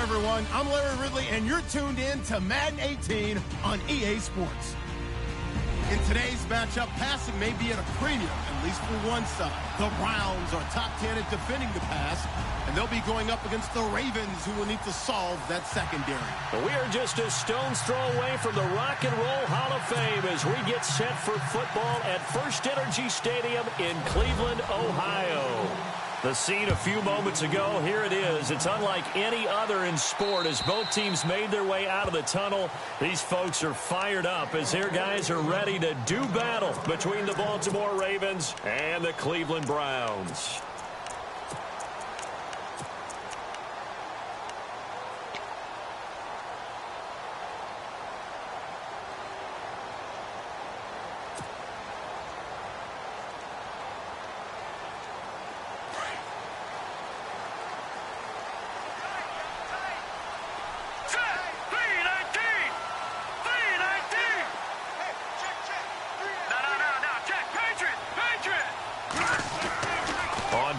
everyone. I'm Larry Ridley, and you're tuned in to Madden 18 on EA Sports. In today's matchup, passing may be at a premium, at least for one side. The Browns are top 10 at defending the pass, and they'll be going up against the Ravens, who will need to solve that secondary. We are just a stone's throw away from the Rock and Roll Hall of Fame as we get set for football at First Energy Stadium in Cleveland, Ohio. The scene a few moments ago, here it is. It's unlike any other in sport as both teams made their way out of the tunnel. These folks are fired up as their guys are ready to do battle between the Baltimore Ravens and the Cleveland Browns.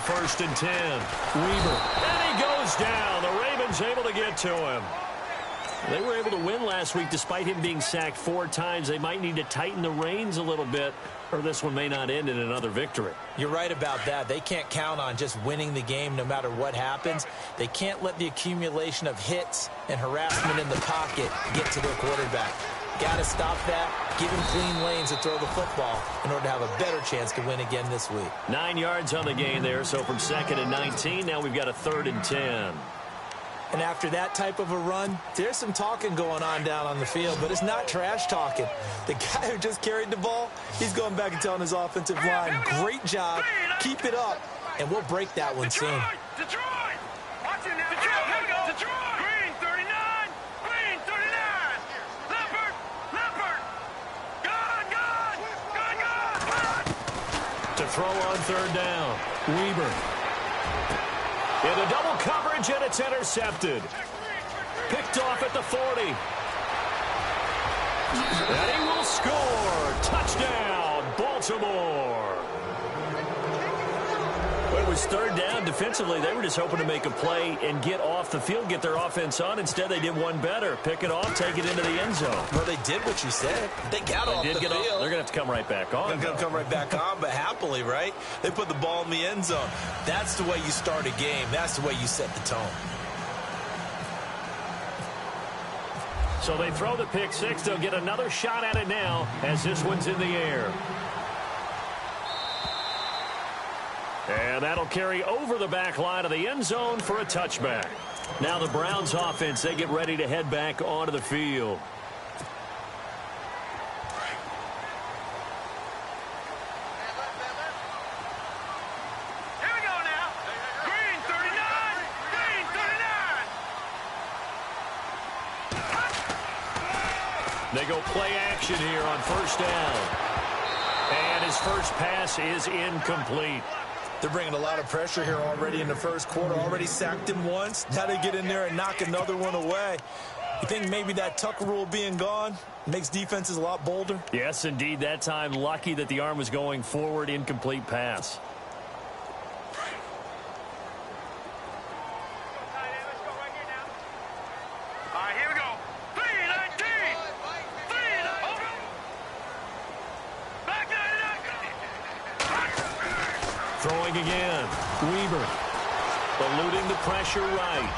First and 10. Weaver. And he goes down. The Ravens able to get to him. They were able to win last week despite him being sacked 4 times. They might need to tighten the reins a little bit, or this one may not end in another victory. You're right about that. They can't count on just winning the game no matter what happens. They can't let the accumulation of hits and harassment in the pocket get to their quarterback. Got to stop that, give him clean lanes to throw the football in order to have a better chance to win again this week. 9 yards on the gain there, so from 2nd and 19, now we've got a 3rd and 10. And after that type of a run, there's some talking going on down on the field, but it's not trash talking. The guy who just carried the ball, he's going back and telling his offensive line, great job, keep it up, and we'll break that one soon. Detroit! Watch it now. Detroit! Here we go. Detroit! Green 39! Green 39! Leopard! Leopard! Gun! Gun! Gun! Gun! To throw on 3rd down. Weaver. In the double coverage, and it's intercepted. Picked off at the 40. And he will score. Touchdown, Baltimore. Well, it was 3rd down. Defensively, they were just hoping to make a play and get off the field, get their offense on. Instead, they did one better. Pick it off, take it into the end zone. Well, they did what you said. They got off the field. They're going to have to come right back on. They're going to come right back on, but happily, right? They put the ball in the end zone. That's the way you start a game. That's the way you set the tone. So they throw the pick 6. They'll get another shot at it now as this one's in the air. And that'll carry over the back line of the end zone for a touchback. Now the Browns offense, they get ready to head back onto the field. Here we go now. Green 39! Green 39! They go play action here on 1st down. And his first pass is incomplete. They're bringing a lot of pressure here already in the first quarter. Already sacked him once. Now they get in there and knock another one away. You think maybe that Tucker rule being gone makes defenses a lot bolder? Yes, indeed. That time, lucky that the arm was going forward. Incomplete pass. All right, here we go. 3-19! 3-19! Back 99! Throwing again. Weaver. Eluding the pressure right.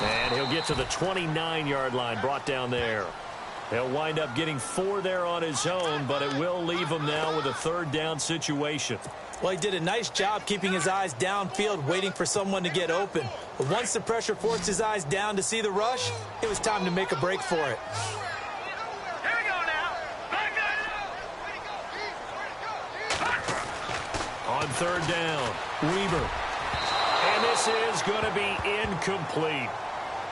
And he'll get to the 29-yard line, brought down there. He'll wind up getting 4 there on his own, but it will leave him now with a 3rd down situation. Well, he did a nice job keeping his eyes downfield, waiting for someone to get open. But once the pressure forced his eyes down to see the rush, it was time to make a break for it. Here we go now. Back On 3rd down, Weaver. And this is going to be incomplete.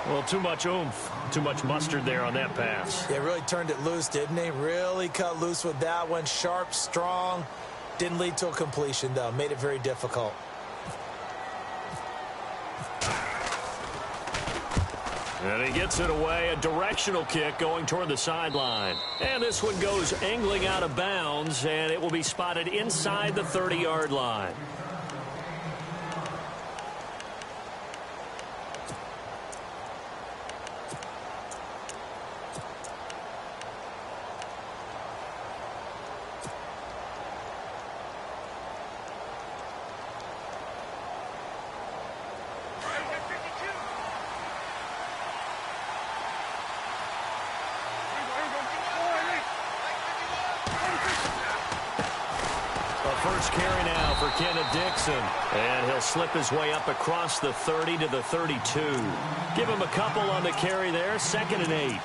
Well, too much oomph, too much mustard there on that pass. They really turned it loose, didn't they? Really cut loose with that one. Sharp, strong. Didn't lead to a completion, though. Made it very difficult. And he gets it away. A directional kick going toward the sideline. And this one goes angling out of bounds, and it will be spotted inside the 30-yard line. first carry now for Kenneth Dixon. And he'll slip his way up across the 30 to the 32. Give him a couple on the carry there. 2nd and 8.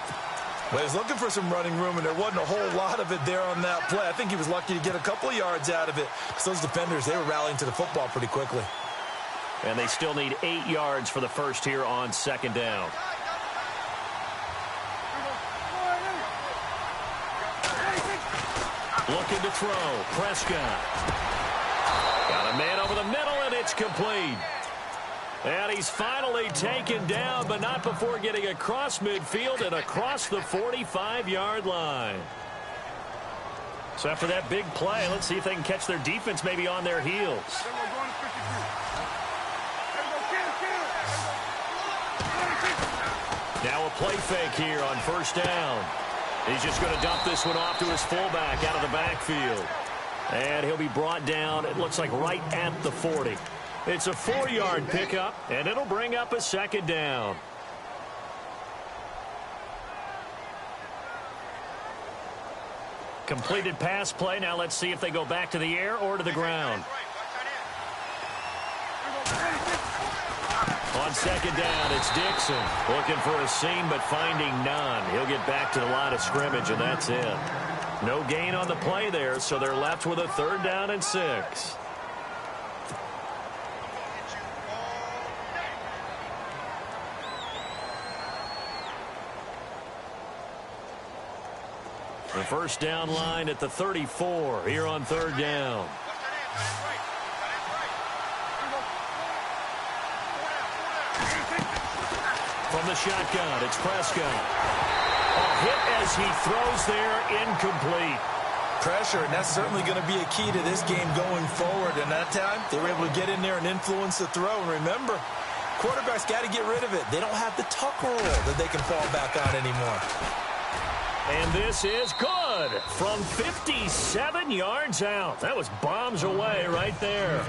Well, he was looking for some running room, and there wasn't a whole lot of it there on that play. I think he was lucky to get a couple of yards out of it. Because those defenders, they were rallying to the football pretty quickly. And they still need 8 yards for the first here on 2nd down. Looking to throw. Prescott. Got a man over the middle, and it's complete. And he's finally taken down, but not before getting across midfield and across the 45-yard line. So after that big play, let's see if they can catch their defense maybe on their heels. Now a play fake here on first down. He's just going to dump this one off to his fullback out of the backfield. And he'll be brought down, it looks like right at the 40. It's a 4-yard pickup, and it'll bring up a 2nd down. Completed pass play. Now let's see if they go back to the air or to the ground. On 2nd down, it's Dixon. Looking for a seam, but finding none. He'll get back to the line of scrimmage, and that's it. No gain on the play there, so they're left with a 3rd down and 6. The first down line at the 34 here on 3rd down. From the shotgun, it's Prescott. A hit as he throws there, incomplete. Pressure, and that's certainly going to be a key to this game going forward. And that time, they were able to get in there and influence the throw. And remember, quarterbacks got to get rid of it. They don't have the tuck rule that they can fall back on anymore. And this is good from 57 yards out. That was bombs away right there.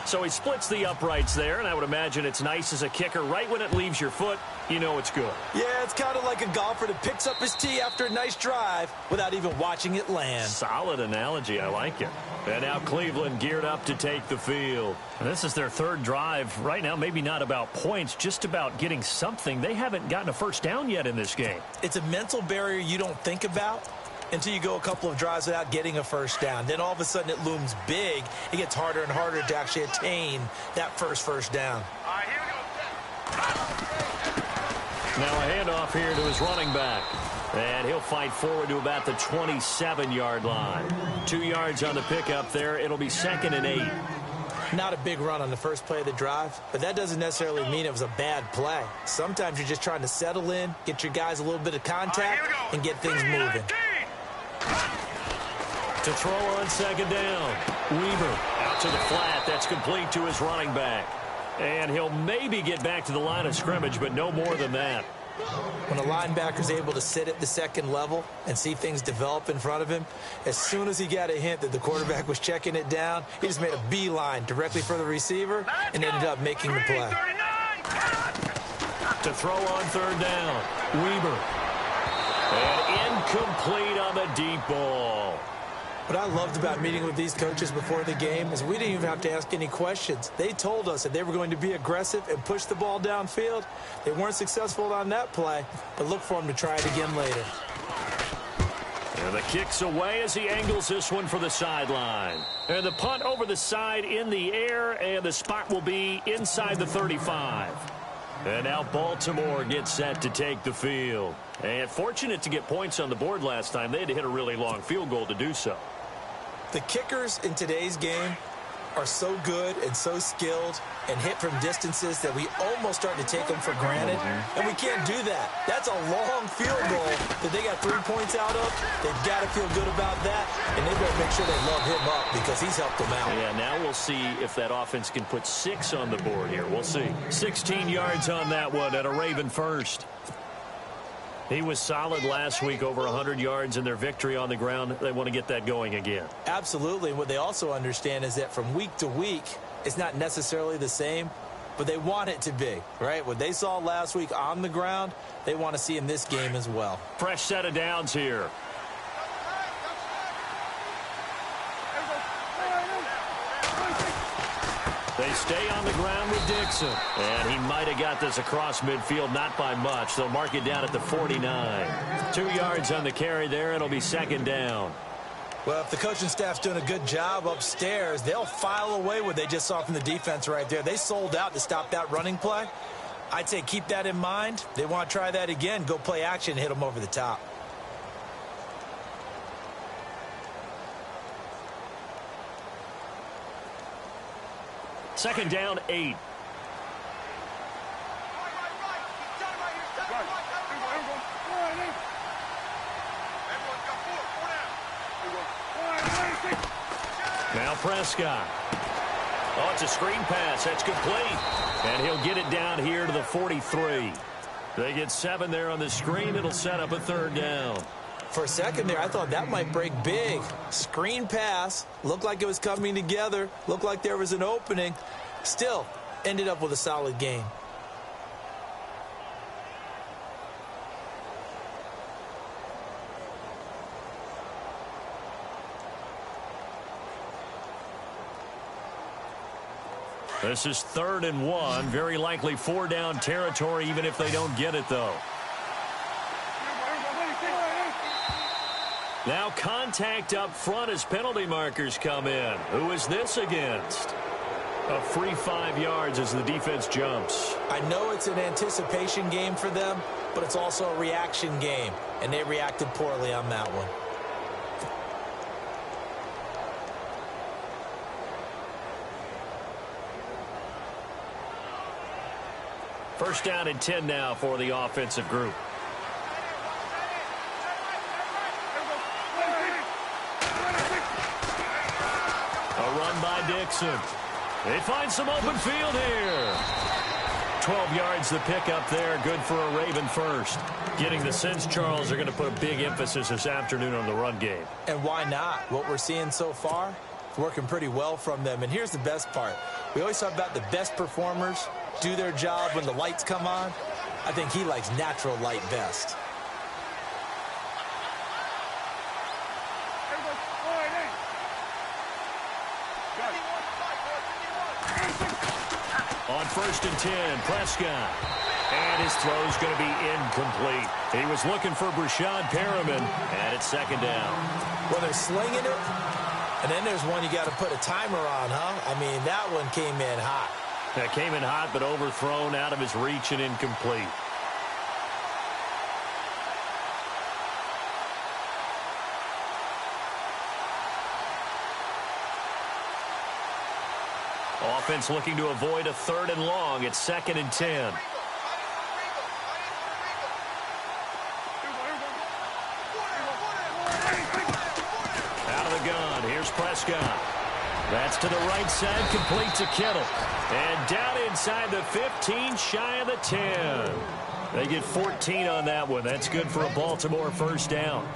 So he splits the uprights there, and I would imagine it's nice as a kicker. Right when it leaves your foot, you know it's good. Yeah, it's kind of like a golfer that picks up his tee after a nice drive without even watching it land. Solid analogy. I like it. And now Cleveland geared up to take the field. And this is their 3rd drive. Right now, maybe not about points, just about getting something. They haven't gotten a first down yet in this game. It's a mental barrier you don't think about until you go a couple of drives without getting a first down. Then all of a sudden it looms big. It gets harder and harder to actually attain that first down. All right, here we go. Now a handoff here to his running back. And he'll fight forward to about the 27-yard line. 2 yards on the pickup there. It'll be 2nd and 8. Not a big run on the first play of the drive, but that doesn't necessarily mean it was a bad play. Sometimes you're just trying to settle in, get your guys a little bit of contact, and get things moving. To throw on 2nd down. Weaver out to the flat. That's complete to his running back. And he'll maybe get back to the line of scrimmage, but no more than that. When a linebacker's able to sit at the 2nd level and see things develop in front of him, as soon as he got a hint that the quarterback was checking it down, he just made a beeline directly for the receiver and ended up making the play. To throw on 3rd down. Weaver. And incomplete on the deep ball. What I loved about meeting with these coaches before the game is we didn't even have to ask any questions. They told us that they were going to be aggressive and push the ball downfield. They weren't successful on that play, but look for them to try it again later. And the kick's away as he angles this one for the sideline. And the punt over the side in the air, and the spot will be inside the 35. And now Baltimore gets set to take the field. And fortunate to get points on the board last time. They had to hit a really long field goal to do so. The kickers in today's game are so good and so skilled and hit from distances that we almost start to take them for granted. And we can't do that. That's a long field goal that they got 3 points out of. They've got to feel good about that, and they better make sure they love him up because he's helped them out. Yeah, now we'll see if that offense can put 6 on the board here. We'll see. 16 yards on that one at a Raven first. He was solid last week, over 100 yards in their victory on the ground. They want to get that going again. Absolutely. And what they also understand is that from week to week, it's not necessarily the same, but they want it to be, right? What they saw last week on the ground, they want to see in this game as well. Fresh set of downs here. to stay on the ground with Dixon. And he might have got this across midfield, not by much. They'll mark it down at the 49. 2 yards on the carry there. It'll be second down. Well, if the coaching staff's doing a good job upstairs, they'll file away what they just saw from the defense right there. They sold out to stop that running play. I'd say keep that in mind. They want to try that again. Go play action, hit them over the top. Second down, 8. Now Prescott. Oh, it's a screen pass. That's complete. And he'll get it down here to the 43. They get 7 there on the screen. It'll set up a third down. For a second there, I thought that might break big. Screen pass. Looked like it was coming together. Looked like there was an opening. Still, ended up with a solid game. This is 3rd and 1. Very likely 4 down territory, even if they don't get it, though. Now contact up front as penalty markers come in. Who is this against? A free 5 yards as the defense jumps. I know it's an anticipation game for them, but it's also a reaction game, and they reacted poorly on that one. First down and 10 now for the offensive group. A run by Dixon. They find some open field here. 12 yards the pickup there. Good for a Raven first. Getting the sense, Charles, are going to put a big emphasis this afternoon on the run game. And why not? What we're seeing so far, it's working pretty well from them. And here's the best part. We always talk about the best performers do their job when the lights come on. I think he likes natural light best. On 1st and 10, Prescott. And his throw's going to be incomplete. He was looking for Brashad Perriman, and it's 2nd down. Well, they're slinging it, and then there's one you got to put a timer on, huh? I mean, that one came in hot. That came in hot, but overthrown, out of his reach, and incomplete. Offense looking to avoid a 3rd and long. It's 2nd and 10. Out of the gun. Here's Prescott. That's to the right side, complete to Kittle. And down inside the 15, shy of the 10. They get 14 on that one. That's good for a Baltimore first down.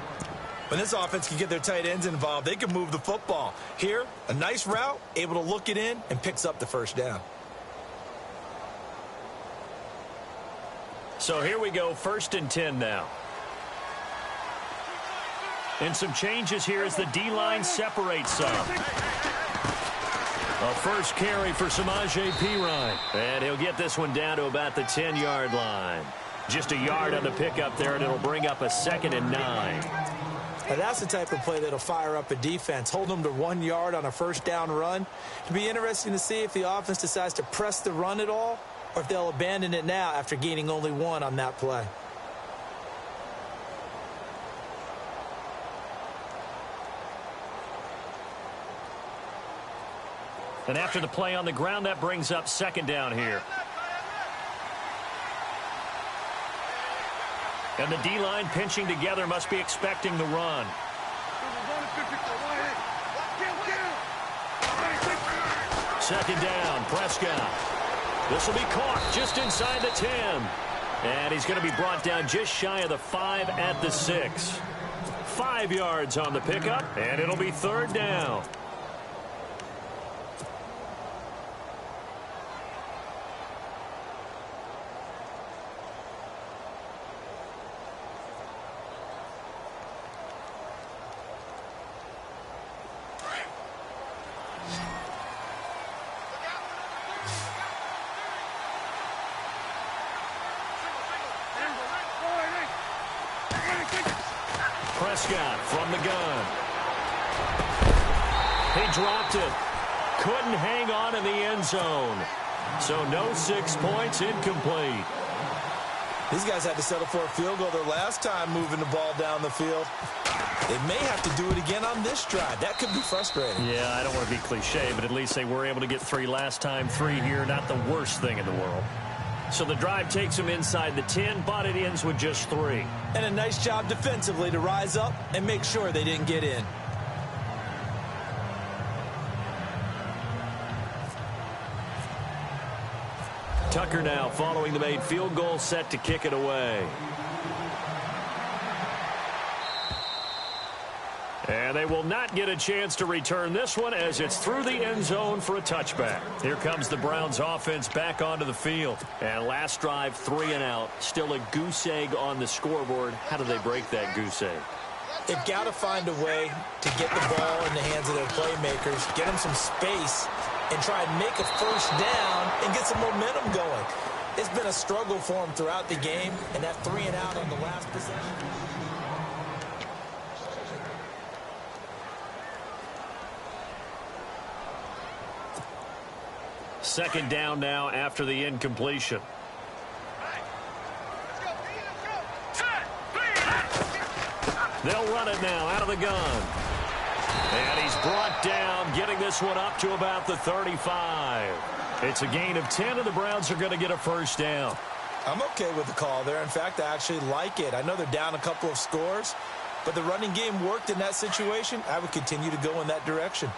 When this offense can get their tight ends involved, they can move the football. Here, a nice route, able to look it in, and picks up the first down. So here we go, 1st and 10 now. And some changes here as the D-line separates some. A first carry for Samaje Perine. And he'll get this one down to about the 10-yard line. Just a yard on the pickup there, and it'll bring up a 2nd and 9. Now that's the type of play that'll fire up a defense. Hold them to 1 yard on a first down run. It'll be interesting to see if the offense decides to press the run at all, or if they'll abandon it now after gaining only 1 on that play. And after the play on the ground, that brings up 2nd down here. And the D-line pinching together, must be expecting the run. 2nd down, Prescott. This will be caught just inside the 10. And he's going to be brought down just shy of the 5 at the 6. 5 yards on the pickup, and it'll be 3rd down. Prescott from the gun. He dropped it. Couldn't hang on in the end zone. So no 6 points, incomplete. These guys had to settle for a field goal their last time moving the ball down the field. They may have to do it again on this drive. That could be frustrating. Yeah, I don't want to be cliche, but at least they were able to get 3 last time. 3 here, not the worst thing in the world. So the drive takes them inside the 10, but it ends with just 3. And a nice job defensively to rise up and make sure they didn't get in. Tucker now following the made field goal, set to kick it away. And they will not get a chance to return this one as it's through the end zone for a touchback. Here comes the Browns offense back onto the field. And last drive, 3 and out. Still a goose egg on the scoreboard. How do they break that goose egg? They've got to find a way to get the ball in the hands of their playmakers, get them some space, and try and make a first down and get some momentum going. It's been a struggle for them throughout the game, and that 3 and out on the last possession. Second down now after the incompletion. They'll run it now out of the gun. And he's brought down, getting this one up to about the 35. It's a gain of 10, and the Browns are going to get a first down. I'm okay with the call there. In fact, I actually like it. I know they're down a couple of scores, but the running game worked in that situation. I would continue to go in that direction.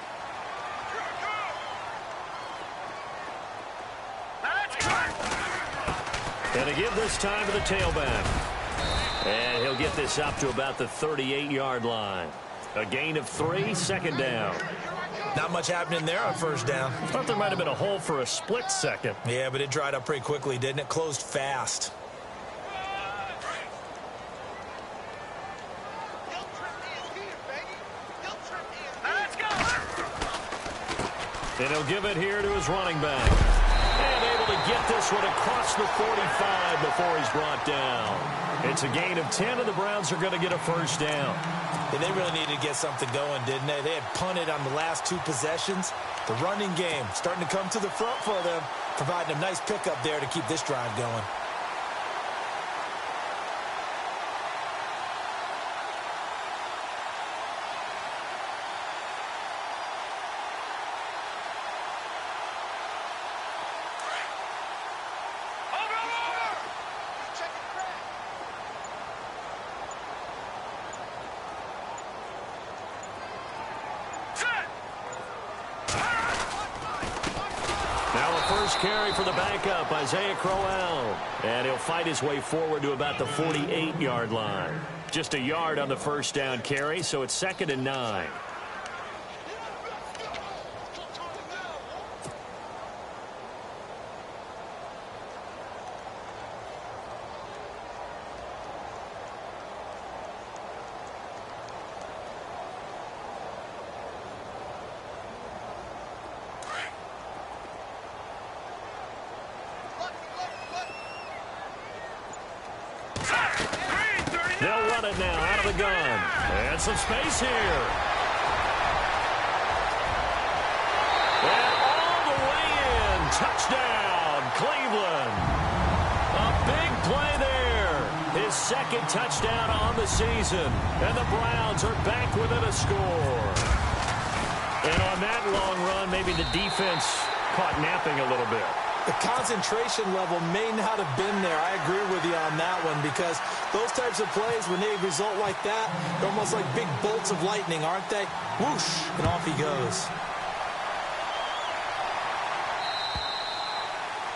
And to give this time to the tailback. And he'll get this up to about the 38-yard line. A gain of 3, second down. Not much happening there on first down. I thought there might have been a hole for a split second. Yeah, but it dried up pretty quickly, didn't it? Closed fast. And he'll give it here to his running back. And able to get this one across the 45 before he's brought down. It's a gain of 10, and the Browns are going to get a first down. And they really needed to get something going, didn't they? They had punted on the last 2 possessions. The running game starting to come to the front for them, providing a nice pickup there to keep this drive going. Carry for the backup, Isaiah Crowell. And he'll fight his way forward to about the 48-yard line. Just a yard on the first down carry, so it's 2nd and 9. They'll run it now out of the gun. And some space here. And all the way in. Touchdown, Cleveland. A big play there. His 2nd touchdown on the season. And the Browns are back within a score. And on that long run, maybe the defense caught napping a little bit. The concentration level may not have been there. I agree with you on that one, because those types of plays, when they result like that, they're almost like big bolts of lightning, aren't they? Whoosh, and off he goes.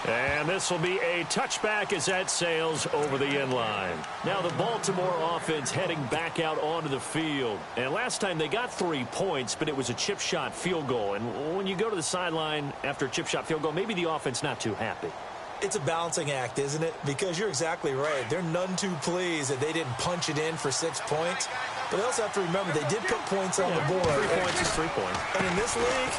And this will be a touchback as that sails over the end line. Now the Baltimore offense heading back out onto the field. And last time they got 3 points, but it was a chip shot field goal. And when you go to the sideline after a chip shot field goal, maybe the offense not too happy. It's a balancing act, isn't it? Because you're exactly right. They're none too pleased that they didn't punch it in for 6 points. But they also have to remember they did put points on the board. 3 points is 3 points. And in this league,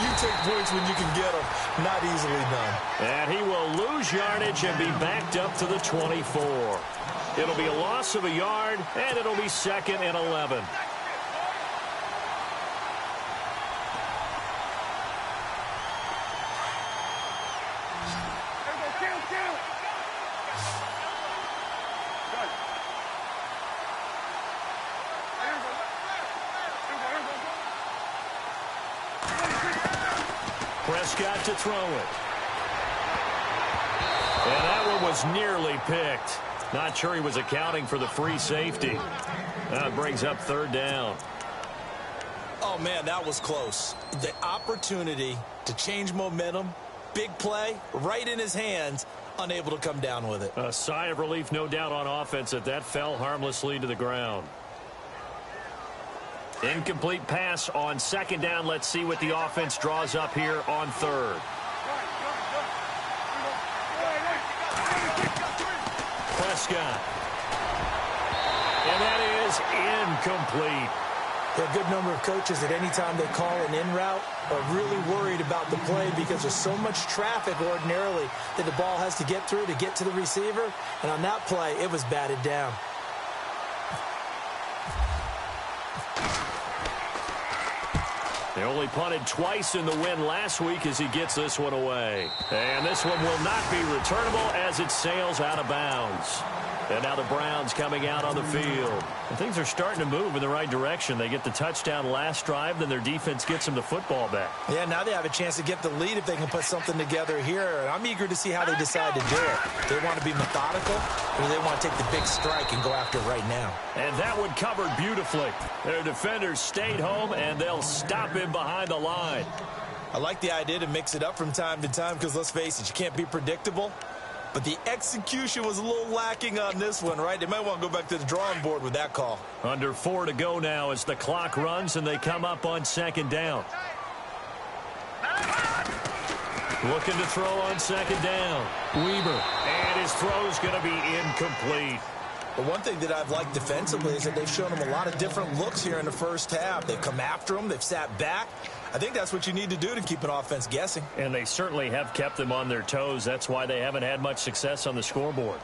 you take points when you can get them. Not easily done. And he will lose yardage and be backed up to the 24. It'll be a loss of a yard, and it'll be 2nd and 11. Prescott to throw it. And that one was nearly picked. Not sure he was accounting for the free safety. That brings up 3rd down. Oh, man, that was close. The opportunity to change momentum, big play, right in his hands, unable to come down with it. A sigh of relief, no doubt, on offense that fell harmlessly to the ground. Incomplete pass on 2nd down. Let's see what the offense draws up here on 3rd. Prescott. And that is incomplete. There are a good number of coaches that any time they call an in route are really worried about the play because there's so much traffic ordinarily that the ball has to get through to get to the receiver. And on that play, it was batted down. They only punted twice in the win last week as he gets this one away. And this one will not be returnable as it sails out of bounds. And now the Browns coming out on the field. And things are starting to move in the right direction. They get the touchdown last drive, then their defense gets them the football back. Yeah, now they have a chance to get the lead if they can put something together here. And I'm eager to see how they decide to do it. They want to be methodical, or they want to take the big strike and go after it right now. And that one covered beautifully. Their defenders stayed home, and they'll stop him behind the line. I like the idea to mix it up from time to time because, let's face it, you can't be predictable. But the execution was a little lacking on this one, right? They might want to go back to the drawing board with that call. Under 4 to go now as the clock runs and they come up on 2nd down. Looking to throw on 2nd down. Weber. And his throw's going to be incomplete. But one thing that I've liked defensively is that they've shown him a lot of different looks here in the first half. They've come after him. They've sat back. I think that's what you need to do to keep an offense guessing. And they certainly have kept them on their toes. That's why they haven't had much success on the scoreboard.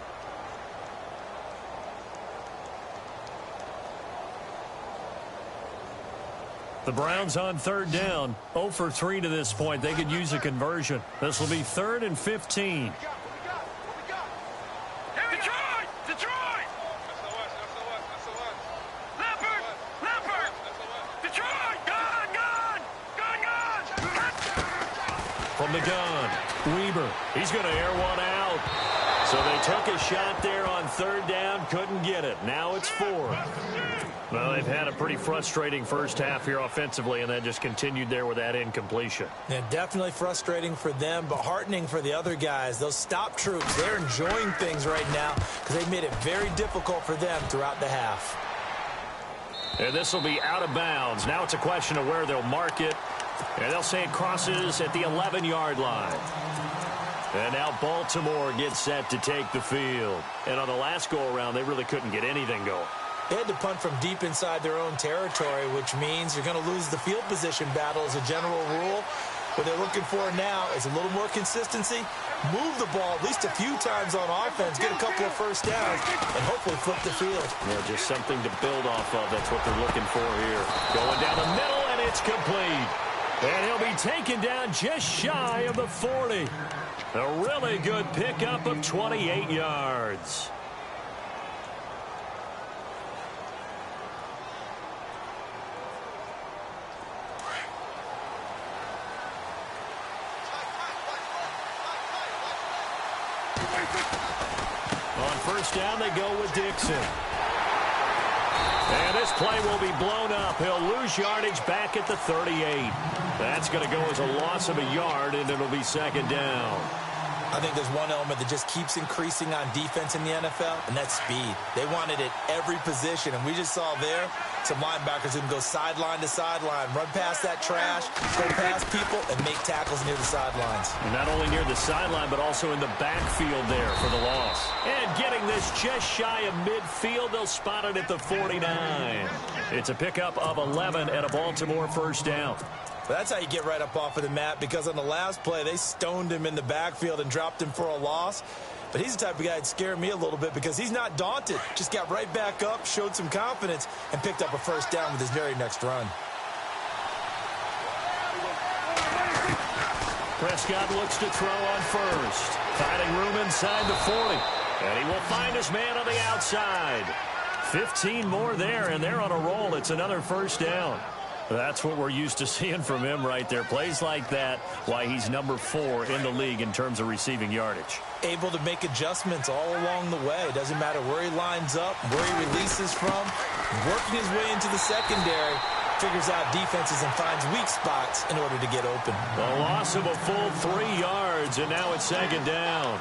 The Browns on 3rd down. 0 for 3 to this point. They could use a conversion. This will be 3rd and 15. From the gun, Weber. He's going to air one out. So they took a shot there on 3rd down, couldn't get it. Now it's 4th. Well, they've had a pretty frustrating first half here offensively, and that just continued there with that incompletion. Yeah, definitely frustrating for them, but heartening for the other guys. Those stop troops, they're enjoying things right now because they've made it very difficult for them throughout the half. And this will be out of bounds. Now it's a question of where they'll mark it. And they'll say it crosses at the 11-yard line. And now Baltimore gets set to take the field. And on the last go-around, they really couldn't get anything going. They had to punt from deep inside their own territory, which means you're going to lose the field position battle as a general rule. What they're looking for now is a little more consistency, move the ball at least a few times on offense, get a couple of first downs, and hopefully flip the field. Yeah, just something to build off of. That's what they're looking for here. Going down the middle, and it's complete. And he'll be taken down just shy of the 40. A really good pickup of 28 yards. On 1st down, they go with Dixon. And this play will be blown up. He'll lose yardage back at the 38. That's going to go as a loss of a yard, and it'll be 2nd down. I think there's one element that just keeps increasing on defense in the NFL, and that's speed. They want it at every position, and we just saw there some linebackers who can go sideline to sideline, run past that trash, go past people, and make tackles near the sidelines. And not only near the sideline, but also in the backfield there for the loss. And getting this just shy of midfield, they'll spot it at the 49. It's a pickup of 11 at a Baltimore 1st down. But that's how you get right up off of the mat, because on the last play, they stoned him in the backfield and dropped him for a loss. but he's the type of guy that scared me a little bit because he's not daunted. Just got right back up, showed some confidence, and picked up a first down with his very next run. Prescott looks to throw on first. Finding room inside the 40. And he will find his man on the outside. 15 more there, and they're on a roll. It's another first down. That's what we're used to seeing from him right there. Plays like that, why he's number 4 in the league in terms of receiving yardage. Able to make adjustments all along the way. Doesn't matter where he lines up, where he releases from. Working his way into the secondary. Figures out defenses and finds weak spots in order to get open. A loss of a full 3 yards, and now it's second down.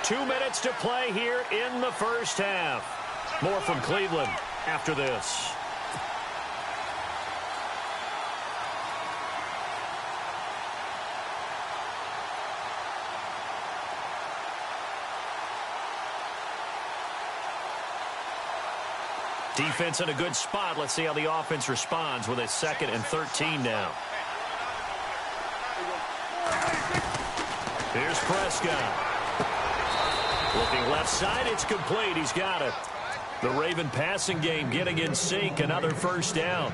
Two minutes to play here in the first half. More from Cleveland after this. Defense in a good spot. Let's see how the offense responds with a 2nd and 13 now. Here's Prescott. Looking left side, it's complete. He's got it. The Raven passing game getting in sync. Another first down.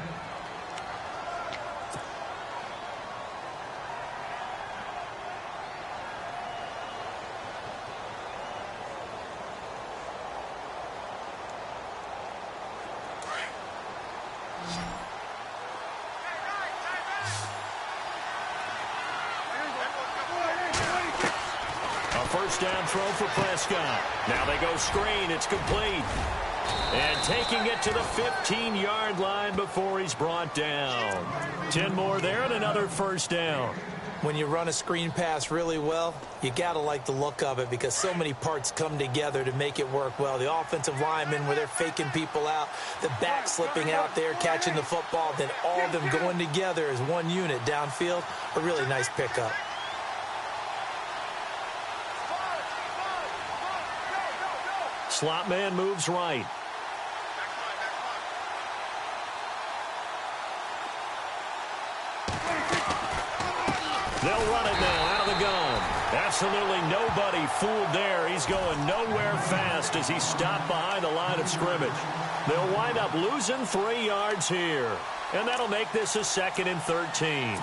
First down throw for Prescott. Now they go screen. It's complete. And taking it to the 15-yard line before he's brought down. 10 more there and another first down. When you run a screen pass really well, you got to like the look of it because so many parts come together to make it work well. The offensive linemen where they're faking people out, the back slipping out there, catching the football, then all of them going together as one unit downfield. A really nice pickup. Slot man moves right. They'll run it now out of the gun. Absolutely nobody fooled there. He's going nowhere fast as he stopped behind the line of scrimmage. They'll wind up losing 3 yards here. And that'll make this a 2nd and 13.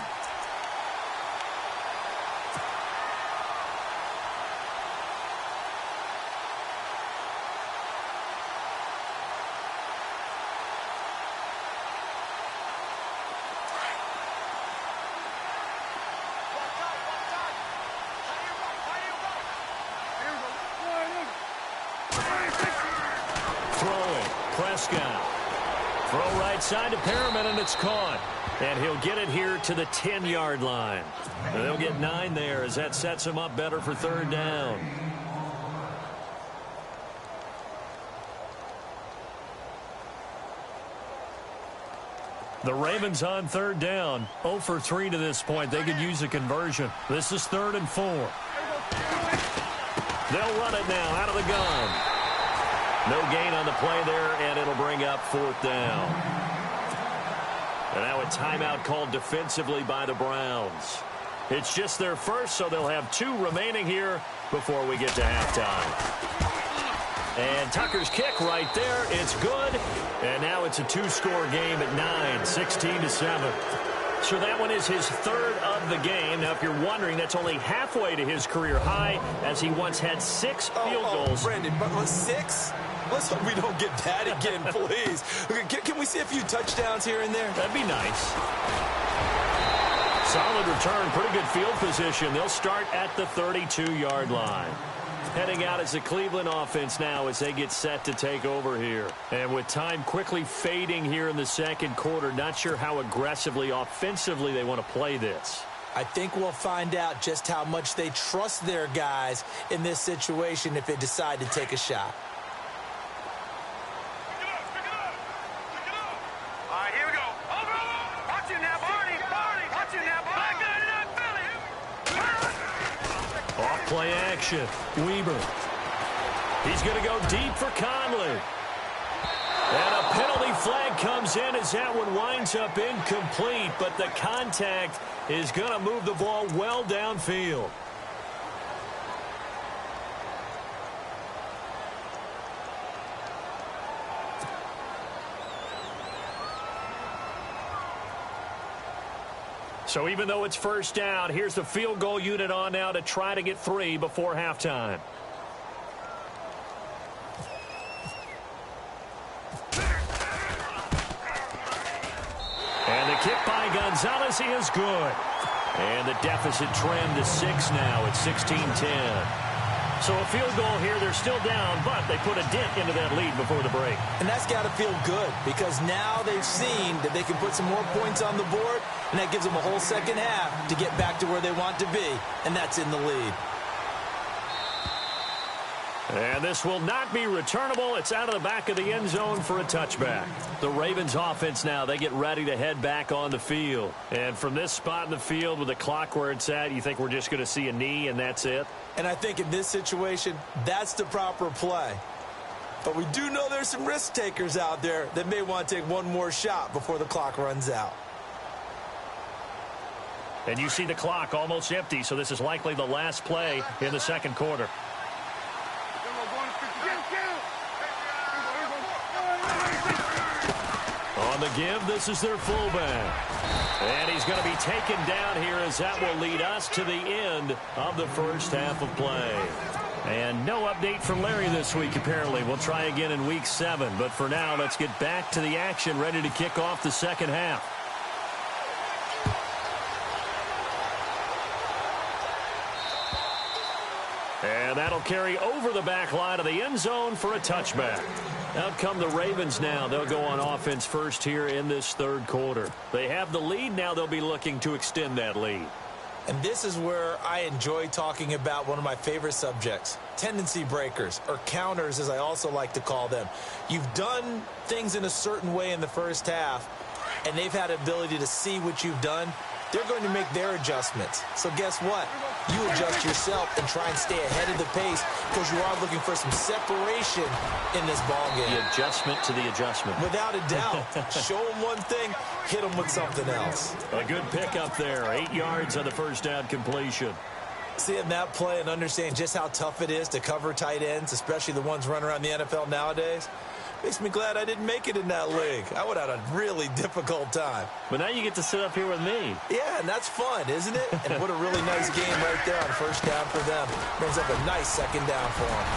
Prescott. Throw right side to Perriman, and it's caught. And he'll get it here to the 10-yard line. And they'll get 9 there as that sets him up better for 3rd down. The Ravens on 3rd down. 0 for 3 to this point. They could use a conversion. This is 3rd and 4. They'll run it now out of the gun. No gain on the play there, and it'll bring up 4th down. And now a timeout called defensively by the Browns. It's just their first, so they'll have 2 remaining here before we get to halftime. And Tucker's kick right there. It's good. And now it's a 2-score game at 9, 16-7. So that one is his 3rd of the game. Now, if you're wondering, that's only halfway to his career high, as he once had 6 field goals. Brandon, but 6? Let's hope we don't get that again, please. Can we see a few touchdowns here and there? That'd be nice. Solid return, pretty good field position. They'll start at the 32-yard line. Heading out as the Cleveland offense now as they get set to take over here. And with time quickly fading here in the 2nd quarter, not sure how aggressively, offensively they want to play this. I think we'll find out just how much they trust their guys in this situation if they decide to take a shot. play action. Weber. He's going to go deep for Conley. And a penalty flag comes in as that one winds up incomplete, but the contact is going to move the ball well downfield. So even though it's first down, here's the field goal unit on now to try to get 3 before halftime. And the kick by Gonzalez is good. And the deficit trimmed to 6 now at 16-10. So a field goal here, they're still down, but they put a dent into that lead before the break. And that's got to feel good because now they've seen that they can put some more points on the board, and that gives them a whole second half to get back to where they want to be, and that's in the lead. And this will not be returnable. It's out of the back of the end zone for a touchback. The Ravens offense now, they get ready to head back on the field. And from this spot in the field with the clock where it's at, you think we're just going to see a knee and that's it? And I think in this situation, that's the proper play. But we do know there's some risk takers out there that may want to take one more shot before the clock runs out. And you see the clock almost empty, so this is likely the last play in the second quarter. On the give, this is their fullback. And he's going to be taken down here as that will lead us to the end of the first half of play. And no update from Larry this week, apparently. We'll try again in week 7. But for now, let's get back to the action, ready to kick off the second half. And that'll carry over the back line of the end zone for a touchback. Out come the Ravens now. They'll go on offense first here in this third quarter. They have the lead. Now they'll be looking to extend that lead. And this is where I enjoy talking about one of my favorite subjects, tendency breakers, or counters as I also like to call them. You've done things in a certain way in the first half, and they've had ability to see what you've done. They're going to make their adjustments. So guess what? You adjust yourself and try and stay ahead of the pace because you are looking for some separation in this ballgame. The adjustment to the adjustment. Without a doubt. Show them one thing, hit them with something else. A good pickup there. 8 yards on the first down completion. Seeing that play and understand just how tough it is to cover tight ends, especially the ones running around the NFL nowadays, makes me glad I didn't make it in that league. I would have had a really difficult time. But now you get to sit up here with me. Yeah, and that's fun, isn't it? And what a really nice game right there on first down for them. Brings up a nice second down for them.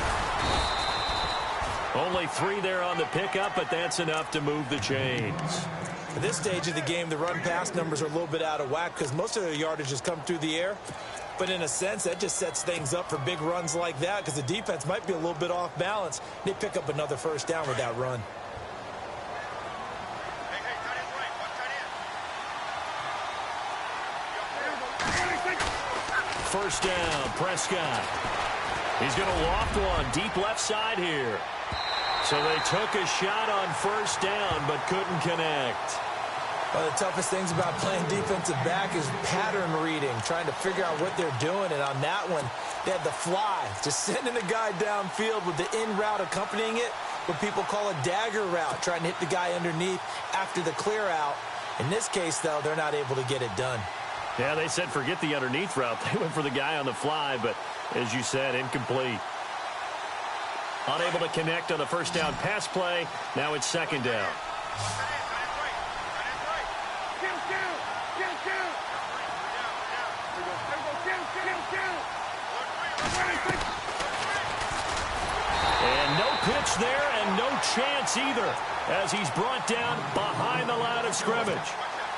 Only 3 there on the pickup, but that's enough to move the chains. At this stage of the game, the run-pass numbers are a little bit out of whack because most of their yardage has come through the air. But in a sense, that just sets things up for big runs like that because the defense might be a little bit off balance. They pick up another first down with that run. First down, Prescott. He's going to loft one deep left side here. So they took a shot on first down but couldn't connect. One of the toughest things about playing defensive back is pattern reading, trying to figure out what they're doing. And on that one, they had the fly, just sending a guy downfield with the in route accompanying it, what people call a dagger route, trying to hit the guy underneath after the clear out. In this case, though, they're not able to get it done. Yeah, they said forget the underneath route. They went for the guy on the fly, but as you said, incomplete. Unable to connect on the first down pass play. Now it's second down. And no pitch there and no chance either as he's brought down behind the line of scrimmage.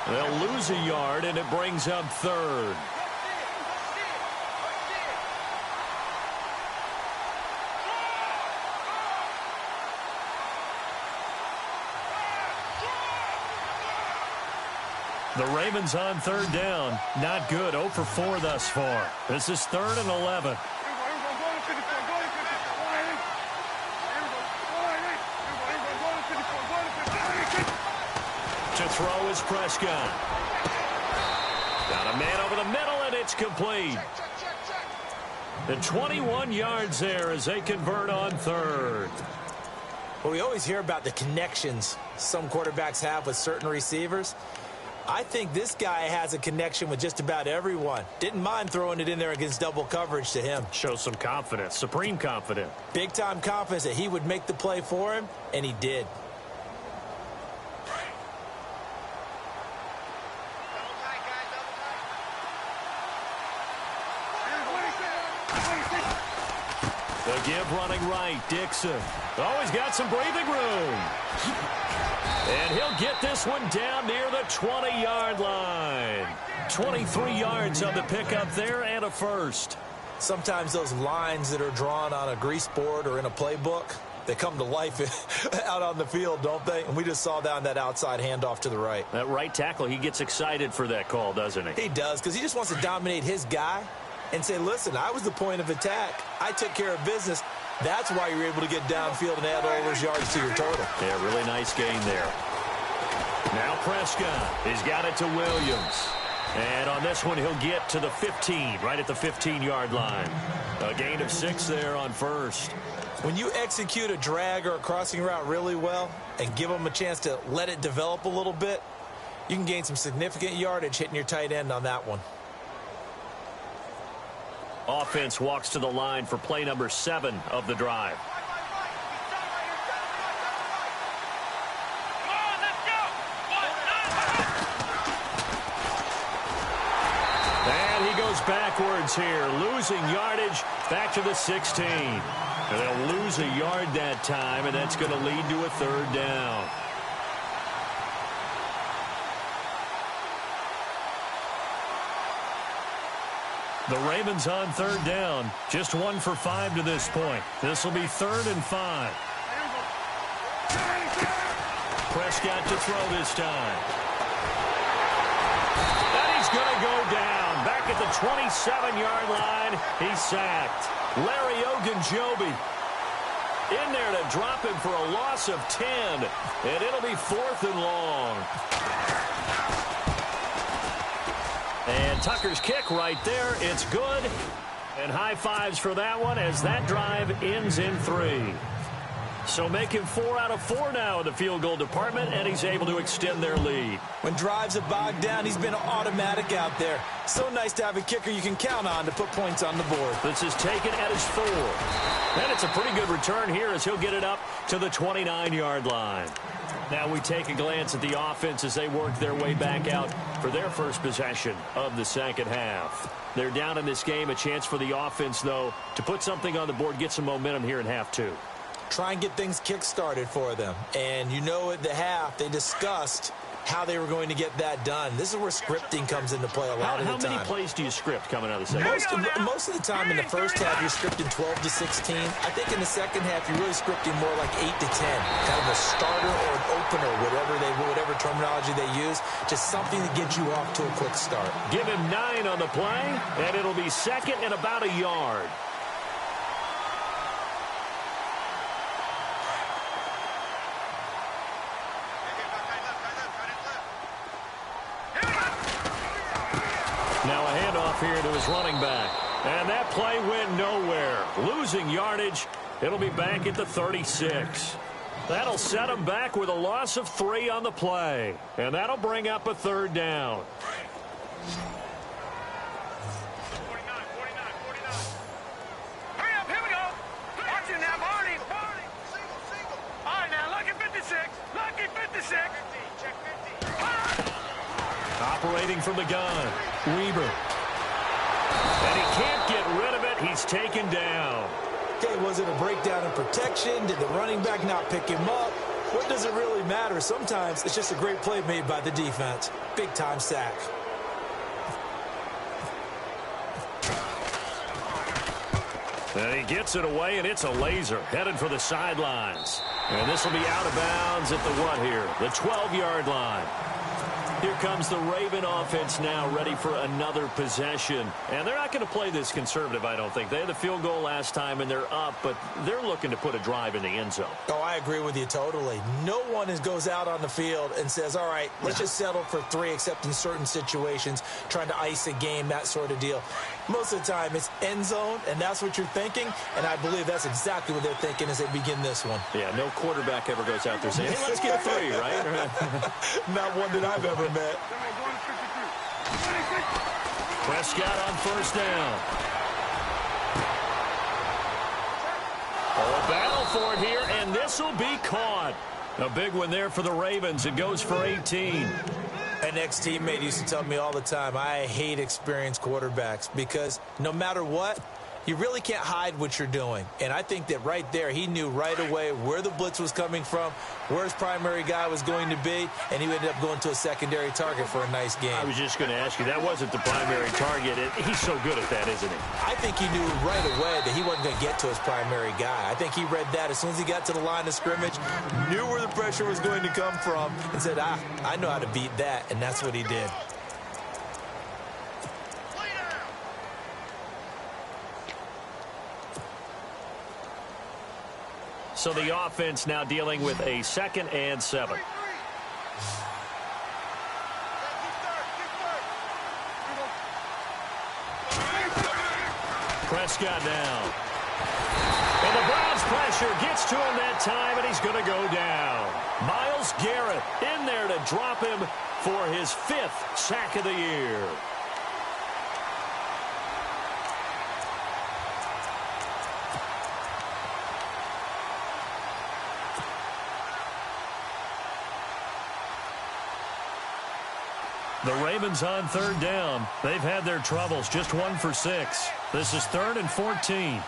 They'll lose a yard and it brings up third. The Ravens on third down. Not good. 0 for 4 thus far. This is 3rd and 11. To throw is Prescott. Got a man over the middle, and it's complete. And 21 yards there as they convert on third. Well, we always hear about the connections some quarterbacks have with certain receivers. I think this guy has a connection with just about everyone. Didn't mind throwing it in there against double coverage to him. Shows some confidence, supreme confidence. Big-time confidence that he would make the play for him, and he did. The give running right, Dixon. Oh, he's got some breathing room. And he'll get this one down near the 20-yard line. 23 yards on the pickup there and a first. Sometimes those lines that are drawn on a grease board or in a playbook, they come to life out on the field, don't they? And we just saw down that outside handoff to the right. That right tackle, he gets excited for that call, doesn't he? He does, because he just wants to dominate his guy and say, listen, I was the point of attack. I took care of business. That's why you're able to get downfield and add all those yards to your total. Yeah, really nice gain there. Now Prescott. He's got it to Williams. And on this one, he'll get to the 15, right at the 15-yard line. A gain of 6 there on first. When you execute a drag or a crossing route really well and give them a chance to let it develop a little bit, you can gain some significant yardage hitting your tight end on that one. Offense walks to the line for play number 7 of the drive. And he goes backwards here, losing yardage back to the 16. And they'll lose a yard that time, and that's going to lead to a third down. The Ravens on third down. Just 1 for 5 to this point. This will be 3rd and 5. Prescott to throw this time. And he's going to go down. Back at the 27-yard line. He's sacked. Larry Ogunjobi in there to drop him for a loss of 10. And it'll be 4th and long. And Tucker's kick right there. It's good. And high fives for that one as that drive ends in 3. So make him 4 out of 4 now in the field goal department, and he's able to extend their lead. When drives are bogged down, he's been automatic out there. So nice to have a kicker you can count on to put points on the board. This is taken at his 4. And it's a pretty good return here as he'll get it up to the 29-yard line. Now we take a glance at the offense as they work their way back out for their first possession of the second half. They're down in this game. A chance for the offense, though, to put something on the board, get some momentum here in half 2. Try and get things kick-started for them. And you know at the half, they discussed how they were going to get that done. This is where scripting comes into play a lot of the time. How many plays do you script coming out of the second? Most of the time in the first half, you're scripting 12 to 16. I think in the second half, you're really scripting more like 8 to 10. Kind of a starter or an opener, whatever terminology they use. Just something to get you off to a quick start. Give him 9 on the play, and it'll be 2nd and about a yard. Now a handoff here to his running back. And that play went nowhere. Losing yardage. It'll be back at the 36. That'll set him back with a loss of 3 on the play. And that'll bring up a 3rd down. 49. Hurry up, here we go. Watch it now, Barney. All right, now, lucky 56. Lucky 56. Check 50. Operating from the gun. Weber. And he can't get rid of it. He's taken down. Okay, was it a breakdown in protection? Did the running back not pick him up? What does it really matter? Sometimes it's just a great play made by the defense. Big-time sack. And he gets it away, and it's a laser headed for the sidelines. And this will be out of bounds at the what here? The 12-yard line. Here comes the Raven offense now, ready for another possession. And they're not going to play this conservative, I don't think. They had the field goal last time, and they're up, but they're looking to put a drive in the end zone. Oh, I agree with you totally. No one goes out on the field and says, all right, let's just settle for 3, except in certain situations, trying to ice a game, that sort of deal. Most of the time, it's end zone, and that's what you're thinking, and I believe that's exactly what they're thinking as they begin this one. Yeah, no quarterback ever goes out there saying, hey, let's get 3, right? Not one that I've ever met. Prescott on first down. Oh, a battle for it here, and this will be caught. A big one there for the Ravens. It goes for 18. An ex-teammate used to tell me all the time, I hate experienced quarterbacks because no matter what, you really can't hide what you're doing. And I think that right there, he knew right away where the blitz was coming from, where his primary guy was going to be, and he ended up going to a secondary target for a nice game. I was just going to ask you, that wasn't the primary target. He's so good at that, isn't he? I think he knew right away that he wasn't going to get to his primary guy. I think he read that as soon as he got to the line of scrimmage, knew where the pressure was going to come from, and said, I know how to beat that, and that's what he did. So the offense now dealing with a 2nd and 7. Prescott down. And the Browns pressure gets to him that time, and he's going to go down. Myles Garrett in there to drop him for his 5th sack of the year. The Ravens on 3rd down. They've had their troubles. Just 1 for 6. This is 3rd and 14.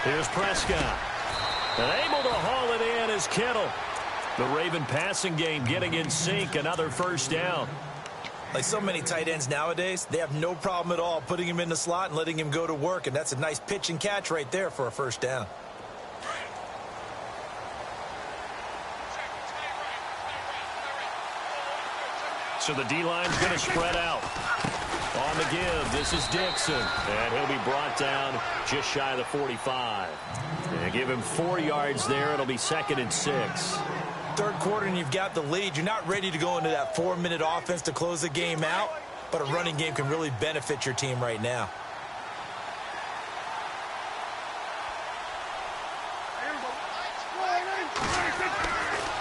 Here's Prescott. And able to haul it in is Kittle. The Raven passing game getting in sync. Another first down. Like so many tight ends nowadays, they have no problem at all putting him in the slot and letting him go to work. And that's a nice pitch and catch right there for a first down. So the D-line's going to spread out. On the give, this is Dixon. And he'll be brought down just shy of the 45. And give him 4 yards there. It'll be 2nd and 6. Third quarter and you've got the lead. You're not ready to go into that 4-minute offense to close the game out. But a running game can really benefit your team right now.